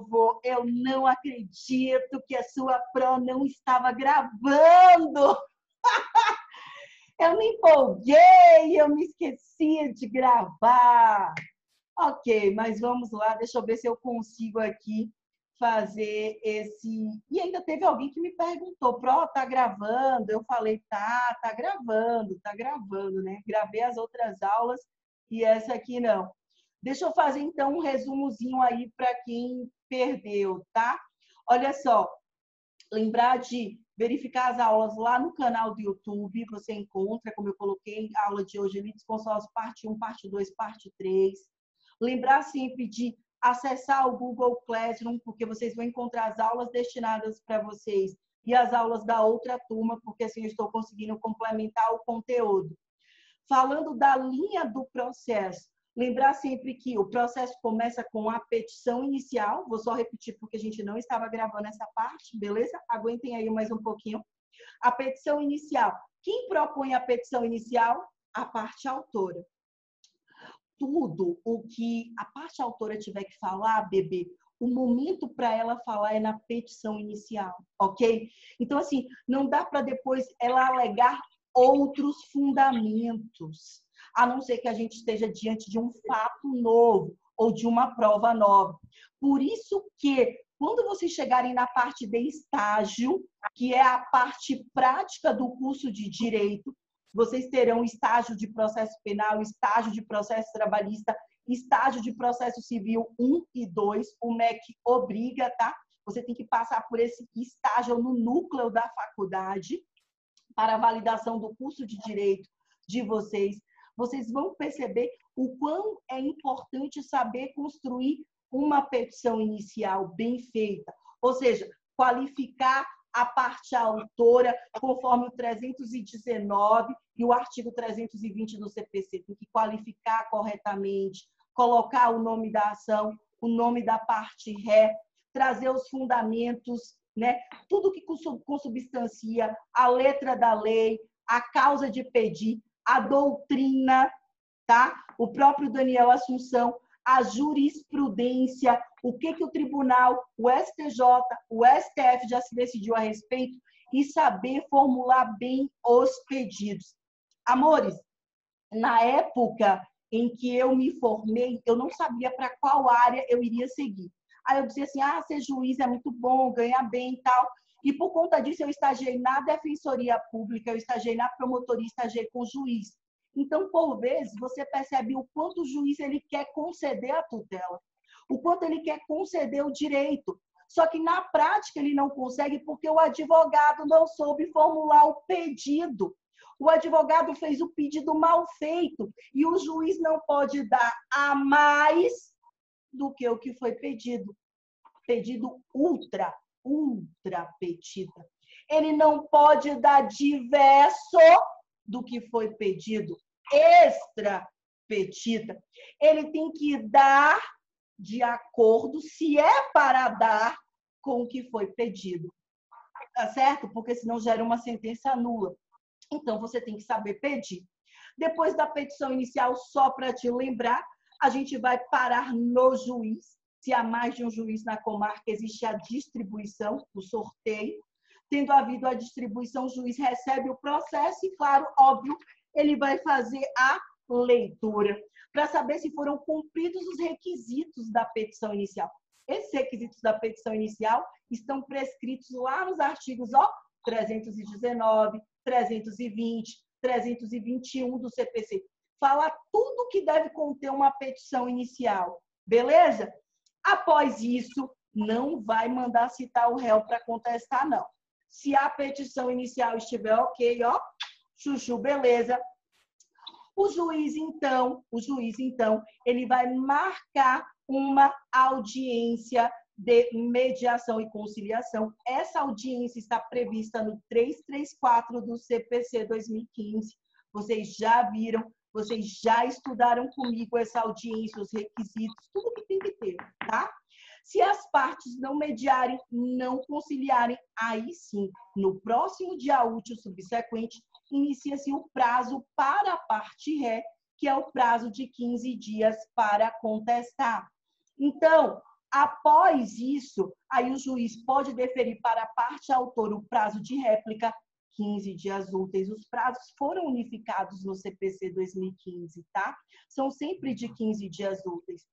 novo. Eu não acredito que a sua pro não estava gravando. Eu me empolguei, eu me esqueci de gravar. Ok, mas vamos lá, deixa eu ver se eu consigo aqui fazer esse... E ainda teve alguém que me perguntou, Pro, tá gravando? Eu falei, tá gravando, né? Gravei as outras aulas e essa aqui não. Deixa eu fazer, então, um resumozinho aí para quem perdeu, tá? Olha só, lembrar de verificar as aulas lá no canal do YouTube, você encontra, como eu coloquei, a aula de hoje, Elites Consórcio, parte 1, parte 2, parte 3. Lembrar sempre de acessar o Google Classroom, porque vocês vão encontrar as aulas destinadas para vocês e as aulas da outra turma, porque assim eu estou conseguindo complementar o conteúdo. Falando da linha do processo, lembrar sempre que o processo começa com a petição inicial. Vou só repetir porque a gente não estava gravando essa parte, beleza? Aguentem aí mais um pouquinho. A petição inicial. Quem propõe a petição inicial? A parte autora. Tudo o que a parte autora tiver que falar, bebê, o momento para ela falar é na petição inicial, ok? Então, assim, não dá para depois ela alegar outros fundamentos, a não ser que a gente esteja diante de um fato novo ou de uma prova nova. Por isso que, quando vocês chegarem na parte de estágio, que é a parte prática do curso de Direito, vocês terão estágio de processo penal, estágio de processo trabalhista, estágio de processo civil 1 e 2. O MEC obriga, tá? Você tem que passar por esse estágio no núcleo da faculdade para a validação do curso de Direito de vocês. Vocês vão perceber o quão é importante saber construir uma petição inicial bem feita. Ou seja, qualificar a parte autora, conforme o 319 e o artigo 320 do CPC. Tem que qualificar corretamente, colocar o nome da ação, o nome da parte ré, trazer os fundamentos, né? Tudo que consubstancia a letra da lei, a causa de pedir, a doutrina, tá? O próprio Daniel Assunção, a jurisprudência, o que o tribunal, o STJ, o STF já se decidiu a respeito e saber formular bem os pedidos. Amores, na época em que eu me formei, eu não sabia para qual área eu iria seguir. Aí eu dizia assim, ser juiz é muito bom, ganhar bem e tal. E por conta disso eu estagiei na Defensoria Pública, eu estagiei na promotoria, estagiei com o juiz. Então, por vezes, você percebe o quanto o juiz ele quer conceder a tutela, o quanto ele quer conceder o direito. Só que, na prática, ele não consegue porque o advogado não soube formular o pedido. O advogado fez o pedido mal feito e o juiz não pode dar a mais do que o que foi pedido. Pedido ultra petita. Ele não pode dar diverso do que foi pedido, extra petita. Ele tem que dar de acordo, se é para dar, com o que foi pedido. Tá certo? Porque senão gera uma sentença nula. Então, você tem que saber pedir. Depois da petição inicial, só para te lembrar, a gente vai parar no juiz. Se há mais de um juiz na comarca, existe a distribuição, o sorteio. Tendo havido a distribuição, o juiz recebe o processo e, claro, óbvio, ele vai fazer a leitura para saber se foram cumpridos os requisitos da petição inicial. Esses requisitos da petição inicial estão prescritos lá nos artigos 319, 320, 321 do CPC. Fala tudo que deve conter uma petição inicial, beleza? Após isso, não vai mandar citar o réu para contestar, não. Se a petição inicial estiver ok, chuchu, beleza. O juiz, então, ele vai marcar uma audiência de mediação e conciliação. Essa audiência está prevista no 334 do CPC 2015. Vocês já viram, vocês já estudaram comigo essa audiência, os requisitos, tudo que tem que ter, tá? Se as partes não mediarem, não conciliarem, aí sim, no próximo dia útil subsequente, inicia-se o prazo para a parte ré, que é o prazo de 15 dias para contestar. Então, Após isso, aí o juiz pode deferir para a parte autora o prazo de réplica, 15 dias úteis. Os prazos foram unificados no CPC 2015, tá? São sempre de 15 dias úteis.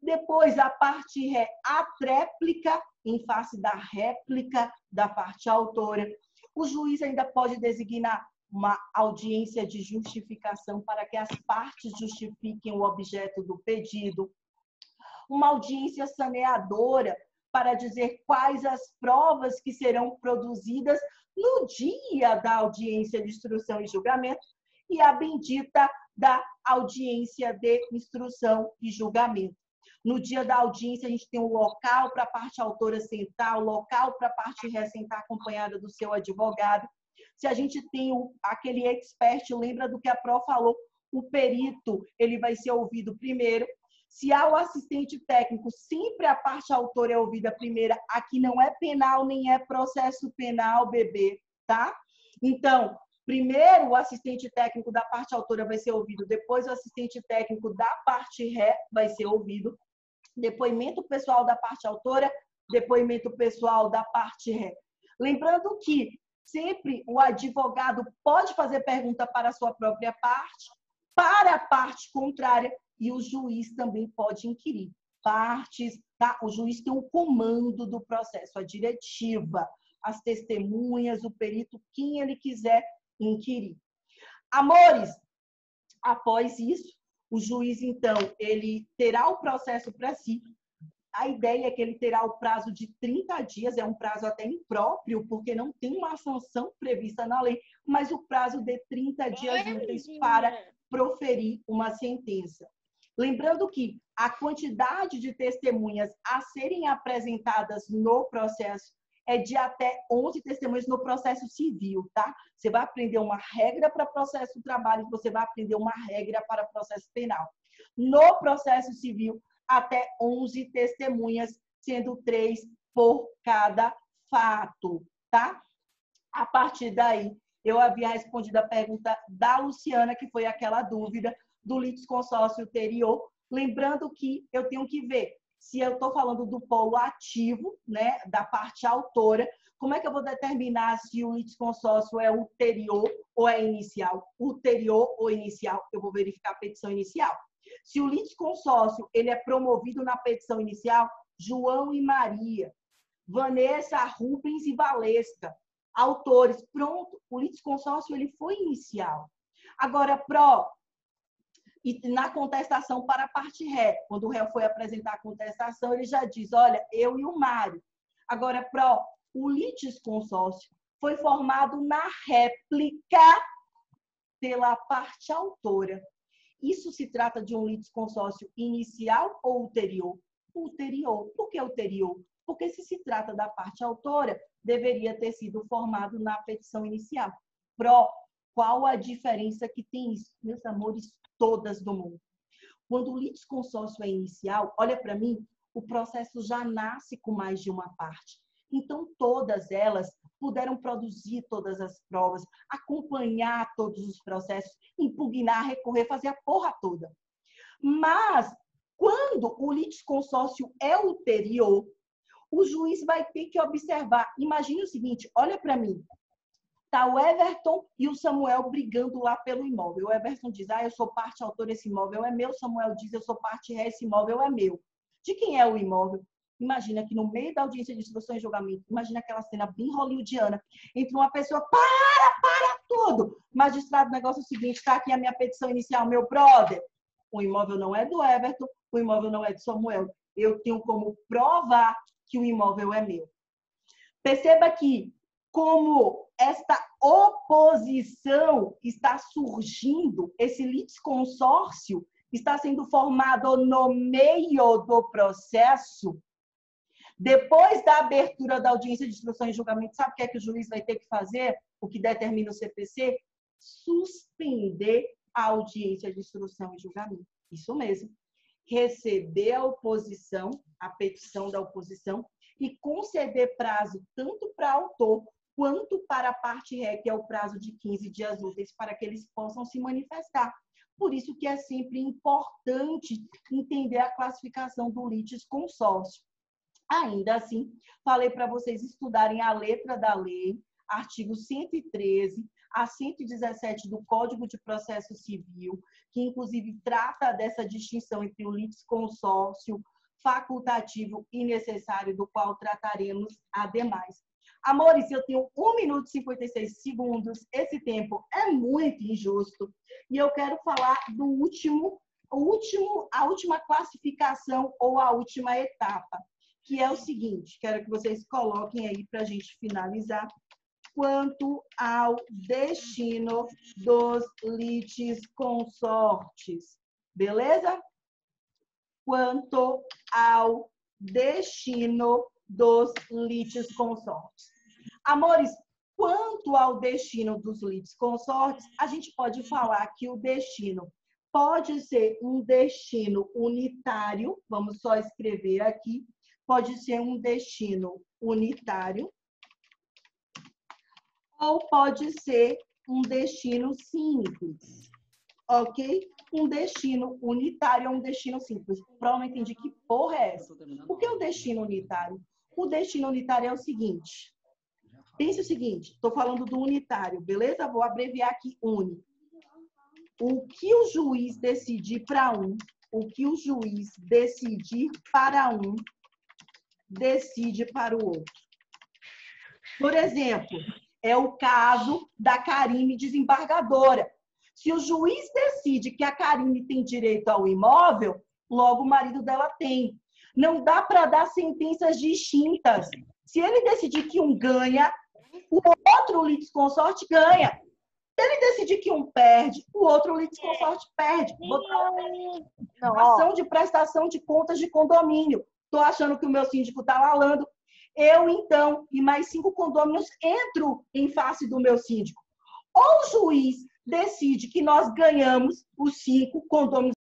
Depois, a parte ré, a tréplica, em face da réplica da parte autora. O juiz ainda pode designar uma audiência de justificação para que as partes justifiquem o objeto do pedido. Uma audiência saneadora para dizer quais as provas que serão produzidas no dia da audiência de instrução e julgamento, e a bendita da audiência de instrução e julgamento. No dia da audiência, a gente tem um local para a parte autora sentar, o local para a parte ré sentar acompanhada do seu advogado. Se a gente tem aquele expert, lembra do que a Pro falou, o perito, ele vai ser ouvido primeiro. Se há o assistente técnico, sempre a parte autora é ouvida primeiro. Aqui não é penal, nem é processo penal, bebê, tá? Então, primeiro o assistente técnico da parte autora vai ser ouvido, depois o assistente técnico da parte ré vai ser ouvido. Depoimento pessoal da parte autora, depoimento pessoal da parte ré. Lembrando que sempre o advogado pode fazer pergunta para a sua própria parte, para a parte contrária, e o juiz também pode inquirir. Partes, tá? O juiz tem um comando do processo, a diretiva, as testemunhas, o perito, quem ele quiser inquirir. Amores, após isso, o juiz, então, ele terá o processo para si. A ideia é que ele terá o prazo de 30 dias, é um prazo até impróprio, porque não tem uma sanção prevista na lei, mas o prazo de 30 dias úteis para proferir uma sentença. Lembrando que a quantidade de testemunhas a serem apresentadas no processo é de até 11 testemunhas no processo civil, tá? Você vai aprender uma regra para processo do trabalho, você vai aprender uma regra para processo penal. No processo civil, até 11 testemunhas, sendo 3 por cada fato, tá? A partir daí, eu havia respondido a pergunta da Luciana, que foi aquela dúvida do litisconsórcio ulterior. Lembrando que eu tenho que ver se eu estou falando do polo ativo, né, da parte autora, como é que eu vou determinar se o litisconsórcio é ulterior ou é inicial? Ulterior ou inicial? Eu vou verificar a petição inicial. Se o litisconsórcio ele é promovido na petição inicial, João e Maria, Vanessa, Rubens e Valesca, autores, pronto, o litisconsórcio ele foi inicial. Agora, e na contestação para a parte ré, quando o réu foi apresentar a contestação, ele já diz, olha, eu e o Mário. Agora, o litisconsórcio foi formado na réplica pela parte autora. Isso se trata de um litisconsórcio inicial ou ulterior? Ulterior. Por que ulterior? Porque se trata da parte autora, deveria ter sido formado na petição inicial. Qual a diferença que tem isso? Meus amores, todas do mundo. Quando o litisconsórcio é inicial, olha para mim, o processo já nasce com mais de uma parte. Então, todas elas puderam produzir todas as provas, acompanhar todos os processos, impugnar, recorrer, fazer a porra toda. Mas, quando o litisconsórcio é ulterior, o juiz vai ter que observar. Imagine o seguinte, olha para mim. Tá o Everton e o Samuel brigando lá pelo imóvel. O Everton diz, eu sou parte autora, esse imóvel é meu. Samuel diz, eu sou parte ré, esse imóvel é meu. De quem é o imóvel? Imagina que no meio da audiência de instrução e julgamento, imagina aquela cena bem hollywoodiana, entre uma pessoa, para tudo. Magistrado, o negócio é o seguinte, está aqui a minha petição inicial, meu brother. O imóvel não é do Everton, o imóvel não é do Samuel. Eu tenho como provar que o imóvel é meu. Perceba que, como esta oposição está surgindo, esse litisconsórcio está sendo formado no meio do processo, depois da abertura da audiência de instrução e julgamento, sabe o que é que o juiz vai ter que fazer? O que determina o CPC? Suspender a audiência de instrução e julgamento. Isso mesmo. Receber a oposição, a petição da oposição, e conceder prazo tanto para autor quanto para a parte ré, que é o prazo de 15 dias úteis, para que eles possam se manifestar. Por isso que é sempre importante entender a classificação do litisconsórcio. Ainda assim, falei para vocês estudarem a letra da lei, artigo 113 a 117 do Código de Processo Civil, que inclusive trata dessa distinção entre o litisconsórcio facultativo e necessário, do qual trataremos ademais. Amores, eu tenho 1 minuto e 56 segundos, esse tempo é muito injusto, e eu quero falar do a última classificação ou a última etapa, que é o seguinte, quero que vocês coloquem aí para a gente finalizar, quanto ao destino dos litisconsortes, beleza? Quanto ao destino dos litisconsortes. Amores, quanto ao destino dos litisconsortes, a gente pode falar que o destino pode ser um destino unitário, vamos só escrever aqui, pode ser um destino unitário, ou pode ser um destino simples, ok? Um destino unitário é um destino simples. Provavelmente entendi que porra é essa. O que é o destino unitário? O destino unitário é o seguinte. Pense o seguinte, estou falando do unitário, beleza? Vou abreviar aqui uni. O que o juiz decidir para um, o que o juiz decidir para um, decide para o outro. Por exemplo, é o caso da Karine desembargadora. Se o juiz decide que a Karine tem direito ao imóvel, logo o marido dela tem. Não dá para dar sentenças distintas. Se ele decidir que um ganha, o outro litisconsorte ganha. Se ele decidir que um perde, o outro litisconsorte perde. Ação de prestação de contas de condomínio. Estou achando que o meu síndico está lalando. Eu, então, e mais 5 condôminos entro em face do meu síndico. Ou o juiz decide que nós ganhamos os 5 condôminos